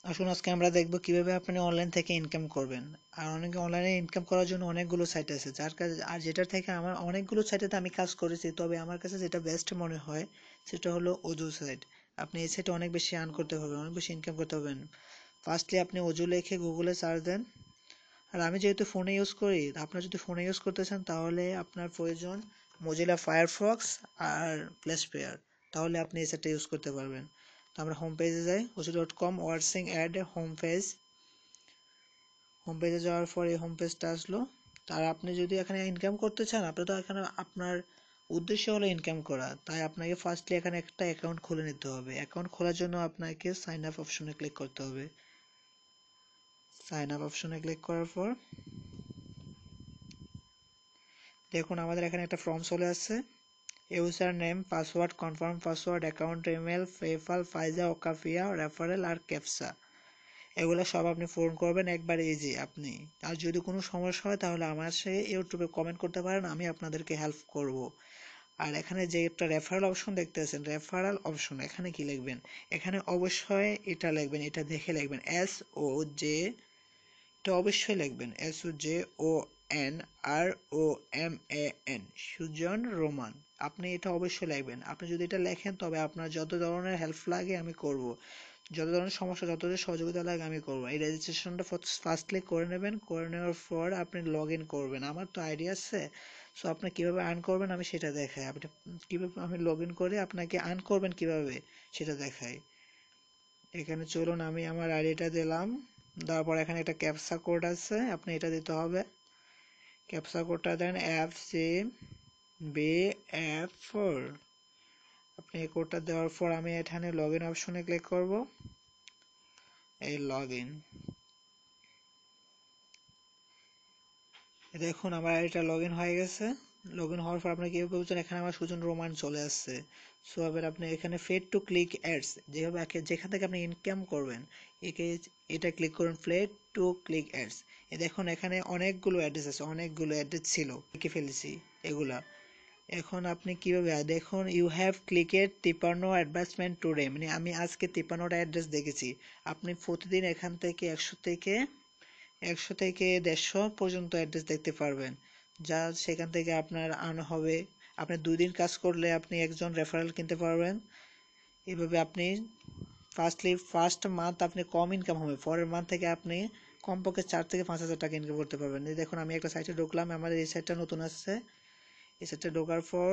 আসুন আজকে আমরা দেখব কিভাবে আপনি অনলাইন থেকে ইনকাম করবেন। আর অনেকে অনলাইনে ইনকাম করার জন্য অনেকগুলো সাইট আছে, যার কাছে আর যেটার থেকে আমার অনেকগুলো সাইটেতে আমি কাজ করেছি, তবে আমার কাছে যেটা বেস্ট মনে হয় সেটা হলো ওজো সাইট। আপনি এই সাইটে অনেক বেশি আর্ন করতে পারবেন, অনেক বেশি ইনকাম করতে পারবেন। ফার্স্টলি আপনি ওজো লিখে গুগলে সার্চ দেন। আর আমি যেহেতু ফোনে ইউজ করি, আপনার যদি ফোনে ইউজ করতে চান তাহলে আপনার প্রয়োজন মজিলা ফায়ারফক্স আর প্লে স্টোর, তাহলে আপনি এই সাইটটা ইউজ করতে পারবেন। তো আমরা হোম পেজে যাই, ojo.com ওয়ার্সিং অ্যাড হোম পেজ। হোম পেজে যাওয়ার পর এই হোম পেজটা আসলো। আর আপনি যদি এখানে ইনকাম করতে চান, আপনি তো এখানে আপনার উদ্দেশ্য হলো ইনকাম করা, তাই আপনাকে ফার্স্টলি এখানে একটা অ্যাকাউন্ট খুলে নিতে হবে। অ্যাকাউন্ট খোলার জন্য আপনাকে সাইন আপ অপশনে ক্লিক করতে হবে। সাইন আপ অপশনে ক্লিক করার পর দেখুন আমাদের এখানে একটা ফর্ম চলে আসছে। User name, password, confirm password, account email, PayPal, ফাইজা, ওকাফিয়া, রেফারেল আর ক্যাপসা, এগুলো সব আপনি পূরণ করবেন একবার ইজি আপনি। আর যদি কোনো সমস্যা হয় তাহলে আমার সে ইউটিউবে কমেন্ট করতে পারেন, আমি আপনাদেরকে হেল্প করব। আর এখানে যে একটা রেফারেল অপশন দেখতেছেন, রেফারেল অপশন এখানে কি লিখবেন? এখানে অবশ্যই এটা লিখবেন, এটা দেখে লিখবেন SOJ, এটা অবশ্যই লিখবেন SOJONROMAN, সুজন রোমান। আপনি এটা অবশ্যই লিখবেন। আপনি যদি এটা লেখেন তবে আপনার যত ধরনের হেল্প লাগে আমি করব, যত ধরনের সমস্যা, যত ধরনের সহযোগিতা লাগে আমি করব। এই রেজিস্ট্রেশনটা ফার্স্টলি করে নেবেন, করে নেওয়ার পর আপনি লগ ইন করবেন। আমার তো আইডিয়া আছে, সো আপনি কীভাবে আর্ন করবেন আমি সেটা দেখাই। আপনি কীভাবে আমি লগ ইন করে আপনাকে আর্ন করবেন কীভাবে সেটা দেখাই। এখানে চলুন আমি আমার আইডিটা দিলাম, দেওয়ার পর এখানে একটা ক্যাপসা কোড আছে, আপনি এটা দিতে হবে। ক্যাপসা কোডটা দেন FCBF4। আপনি এই কোডটা দেওয়ার পর আমি এখানে লগ ইন অপশনে ক্লিক করব। এই লগ ইন, দেখুন আমার এটা লগ ইন হয়ে গেছে। লগ ইন হওয়ার পর আপনি কীভাবে বুঝছেন, এখানে আমার সুজন রোমান চলে আসছে। সো এবার আপনি এখানে ফেড টু ক্লিক অ্যাডস, যেভাবে যেখান থেকে আপনি ইনকাম করবেন একে, এটা ক্লিক করুন ফ্লেড টু ক্লিক অ্যাডস। এ দেখুন এখানে অনেকগুলো অ্যাড্রেস আছে, অনেকগুলো অ্যাড্রেস ছিল, লিখে ফেলেছি এগুলা। এখন আপনি কীভাবে দেখুন, ইউ হ্যাভ ক্লিকেড 53 অ্যাডভার্টাইজমেন্ট টুডে, মানে আমি আজকে 53টা অ্যাড্রেস দেখেছি। আপনি প্রতিদিন এখান থেকে 100 থেকে 150 পর্যন্ত অ্যাড্রেস দেখতে পারবেন, যা সেখান থেকে আপনার আর্ন হবে। আপনি 2 দিন কাজ করলে আপনি একজন রেফারেল কিনতে পারবেন। এভাবে আপনি ফার্স্ট মান্থ আপনি কম ইনকাম হবে, পরের মান্থ থেকে আপনি কমপক্ষে 4 থেকে 5 হাজার টাকা ইনকাম করতে পারবেন। এই দেখুন আমি একটা সাইটে ঢুকলাম, আমাদের এই সাইটটা নতুন আসছে। এই সাইটে ঢোকার পর